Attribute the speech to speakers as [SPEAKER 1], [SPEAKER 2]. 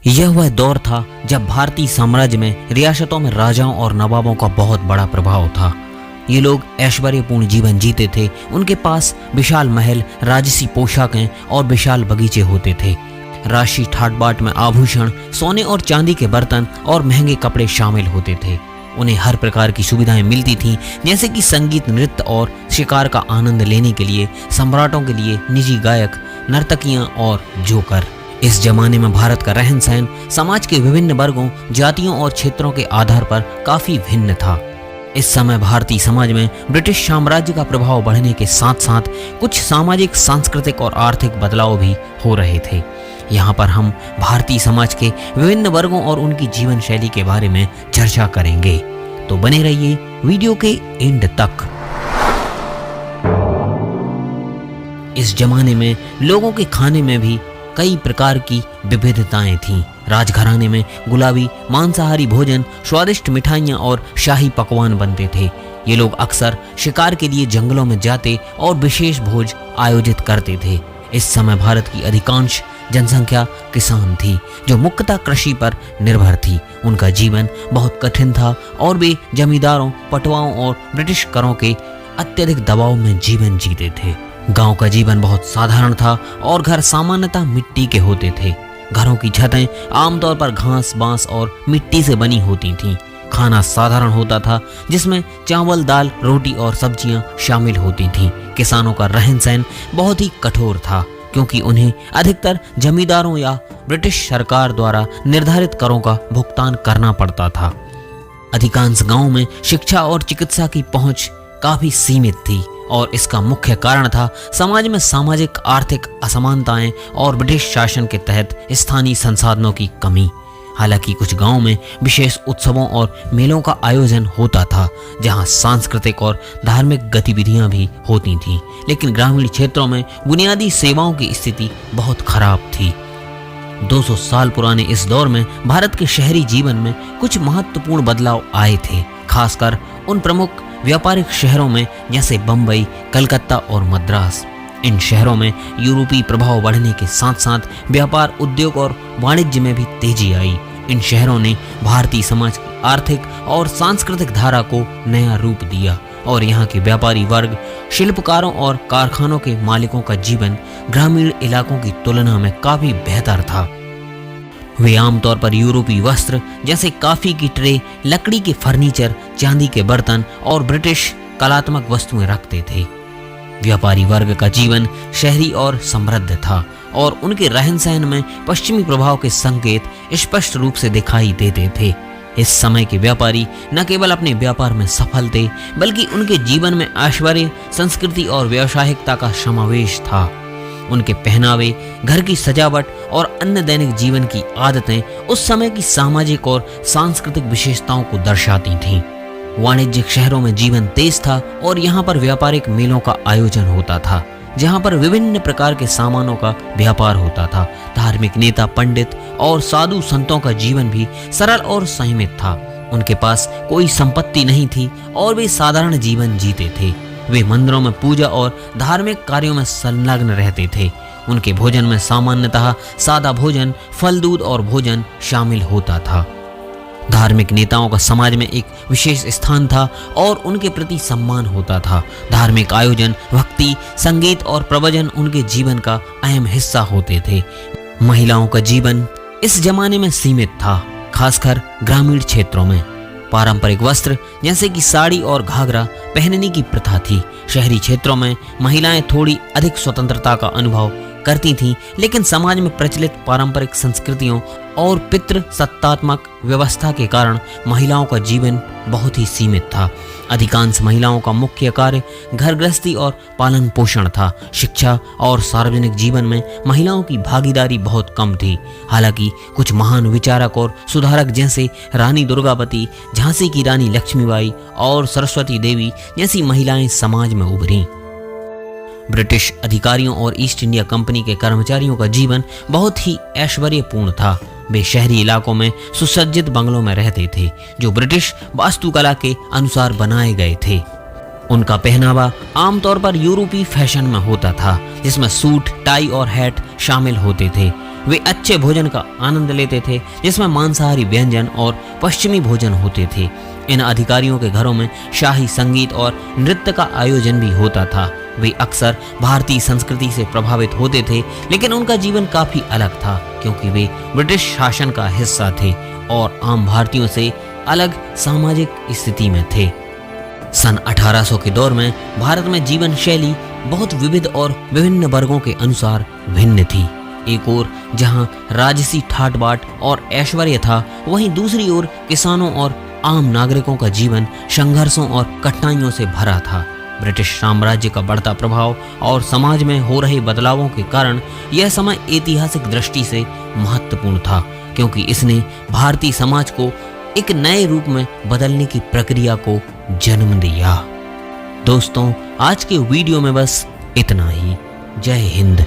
[SPEAKER 1] यह वह दौर था जब भारतीय साम्राज्य में रियासतों में राजाओं और नवाबों का बहुत बड़ा प्रभाव था। ये लोग ऐश्वर्यपूर्ण जीवन जीते थे। उनके पास विशाल महल, राजसी पोशाकें और विशाल बगीचे होते थे। राशि ठाट बाट में आभूषण, सोने और चांदी के बर्तन और महंगे कपड़े शामिल होते थे। उन्हें हर प्रकार की सुविधाएं मिलती थीं, जैसे कि संगीत, नृत्य और शिकार का आनंद लेने के लिए सम्राटों के लिए निजी गायक, नर्तकियां और जोकर। इस जमाने में भारत का रहन सहन समाज के विभिन्न वर्गों, जातियों और क्षेत्रों के आधार पर काफी भिन्न था। इस समय भारतीय समाज में ब्रिटिश साम्राज्य का प्रभाव बढ़ने के साथ साथ कुछ सामाजिक, सांस्कृतिक और आर्थिक बदलाव भी हो रहे थे। यहाँ पर हम भारतीय समाज के विभिन्न वर्गों और उनकी जीवन शैली के बारे में चर्चा करेंगे, तो बने रहिए वीडियो के एंड तक। इस जमाने में लोगों के खाने में भी कई प्रकार की विविधताएं थीं। राजघराने में गुलाबी, मांसाहारी भोजन, स्वादिष्ट मिठाइयाँ और शाही पकवान बनते थे। ये लोग अक्सर शिकार के लिए जंगलों में जाते और विशेष भोज आयोजित करते थे। इस समय भारत की अधिकांश जनसंख्या किसान थी, जो मुख्यतः कृषि पर निर्भर थी। उनका जीवन बहुत कठिन था और वे जमींदारों, पटवाओं और ब्रिटिश करों के अत्यधिक दबाव में जीवन जीते थे। गांव का जीवन बहुत साधारण था और घर सामान्यतः मिट्टी के होते थे। घरों की छतें आमतौर पर घास, बांस और मिट्टी से बनी होती थीं। खाना साधारण होता था, जिसमें चावल, दाल, रोटी और सब्जियां शामिल होती थीं। किसानों का रहन सहन बहुत ही कठोर था, क्योंकि उन्हें अधिकतर जमींदारों या ब्रिटिश सरकार द्वारा निर्धारित करों का भुगतान करना पड़ता था। अधिकांश गांवों में शिक्षा और चिकित्सा की पहुंच काफी सीमित थी और इसका मुख्य कारण था समाज में सामाजिक, आर्थिक असमानताएं और ब्रिटिश शासन के तहत स्थानीय संसाधनों की कमी। हालांकि कुछ गांवों में विशेष उत्सवों और मेलों का आयोजन होता था, जहां सांस्कृतिक और धार्मिक गतिविधियां भी होती थीं, लेकिन ग्रामीण क्षेत्रों में बुनियादी सेवाओं की स्थिति बहुत खराब थी। 200 साल पुराने इस दौर में भारत के शहरी जीवन में कुछ महत्वपूर्ण बदलाव आए थे, खासकर उन प्रमुख व्यापारिक शहरों में जैसे बम्बई, कलकत्ता और मद्रास। इन शहरों में यूरोपीय प्रभाव बढ़ने के साथ साथ व्यापार, उद्योग और वाणिज्य में भी तेजी आई। इन शहरों ने भारतीय समाज की आर्थिक और सांस्कृतिक धारा को नया रूप दिया और यहाँ के व्यापारी वर्ग, शिल्पकारों और कारखानों के मालिकों का जीवन ग्रामीण इलाकों की तुलना में काफी बेहतर था। वे आमतौर पर यूरोपीय वस्त्र जैसे कॉफी की ट्रे, लकड़ी के फर्नीचर, चांदी के बर्तन और ब्रिटिश कलात्मक वस्तुएं रखते थे। व्यापारी वर्ग का जीवन शहरी और समृद्ध था और उनके रहन सहन में पश्चिमी प्रभाव के संकेत स्पष्ट रूप से दिखाई देते थे। इस समय के व्यापारी न केवल अपने व्यापार में सफल थे, बल्कि उनके जीवन में ऐश्वर्य, संस्कृति और व्यावसायिकता का समावेश था। उनके पहनावे, घर की सजावट और अन्य दैनिक जीवन की आदतें उस समय की सामाजिक और सांस्कृतिक विशेषताओं को दर्शाती थीं। वाणिज्यिक शहरों में जीवन तेज था और यहाँ पर व्यापारिक मेलों का आयोजन होता था, जहाँ पर विभिन्न प्रकार के सामानों का व्यापार होता था। धार्मिक नेता, पंडित और साधु संतों का जीवन भी सरल और संयमित था। उनके पास कोई संपत्ति नहीं थी और वे साधारण जीवन जीते थे। वे मंदिरों में पूजा और धार्मिक कार्यों में संलग्न रहते थे। उनके भोजन में सामान्यतः सादा भोजन, फल, दूध और भोजन शामिल होता था। धार्मिक नेताओं का समाज में एक विशेष स्थान था और उनके प्रति सम्मान होता था। धार्मिक आयोजन, भक्ति, संगीत और प्रवचन उनके जीवन का अहम हिस्सा होते थे। महिलाओं का जीवन इस जमाने में सीमित था, खासकर ग्रामीण क्षेत्रों में। पारंपरिक वस्त्र जैसे कि साड़ी और घाघरा पहनने की प्रथा थी। शहरी क्षेत्रों में महिलाएं थोड़ी अधिक स्वतंत्रता का अनुभव करती थीं, लेकिन समाज में प्रचलित पारंपरिक संस्कृतियों और पितृ सत्तात्मक व्यवस्था के कारण महिलाओं का जीवन बहुत ही सीमित था। अधिकांश महिलाओं का मुख्य कार्य घर गृहस्थी और पालन पोषण था। शिक्षा और सार्वजनिक जीवन में महिलाओं की भागीदारी बहुत कम थी। हालांकि कुछ महान विचारक और सुधारक जैसे रानी दुर्गावती, झांसी की रानी लक्ष्मीबाई और सरस्वती देवी जैसी महिलाएं समाज में उभरी। ब्रिटिश अधिकारियों और ईस्ट इंडिया कंपनी के कर्मचारियों का जीवन बहुत ही ऐश्वर्यपूर्ण था। वे शहरी इलाकों में सुसज्जित बंगलों में रहते थे, जो ब्रिटिश वास्तुकला के अनुसार बनाए गए थे। उनका पहनावा आमतौर पर यूरोपीय फैशन में होता था, जिसमें सूट, टाई और हैट शामिल होते थे। वे अच्छे भोजन का आनंद लेते थे जिसमें मांसाहारी व्यंजन और पश्चिमी भोजन होते थे। इन अधिकारियों के घरों में शाही संगीत और नृत्य का आयोजन भी होता था। वे अक्सर भारतीय संस्कृति से प्रभावित होते थे, लेकिन उनका जीवन काफी अलग था क्योंकि वे ब्रिटिश शासन का हिस्सा थे और आम भारतीयों से अलग सामाजिक स्थिति में थे। सन 1800 के दौर में भारत में जीवन शैली बहुत विविध और विभिन्न वर्गों के अनुसार भिन्न थी। एक ओर जहां राजसी ठाट बाट और ऐश्वर्य था, वहीं दूसरी ओर किसानों और आम नागरिकों का जीवन संघर्षों और कठिनाइयों से भरा था। ब्रिटिश साम्राज्य का बढ़ता प्रभाव और समाज में हो रहे बदलावों के कारण यह समय ऐतिहासिक दृष्टि से महत्वपूर्ण था क्योंकि इसने भारतीय समाज को एक नए रूप में बदलने की प्रक्रिया को जन्म दिया। दोस्तों, आज के वीडियो में बस इतना ही। जय हिंद।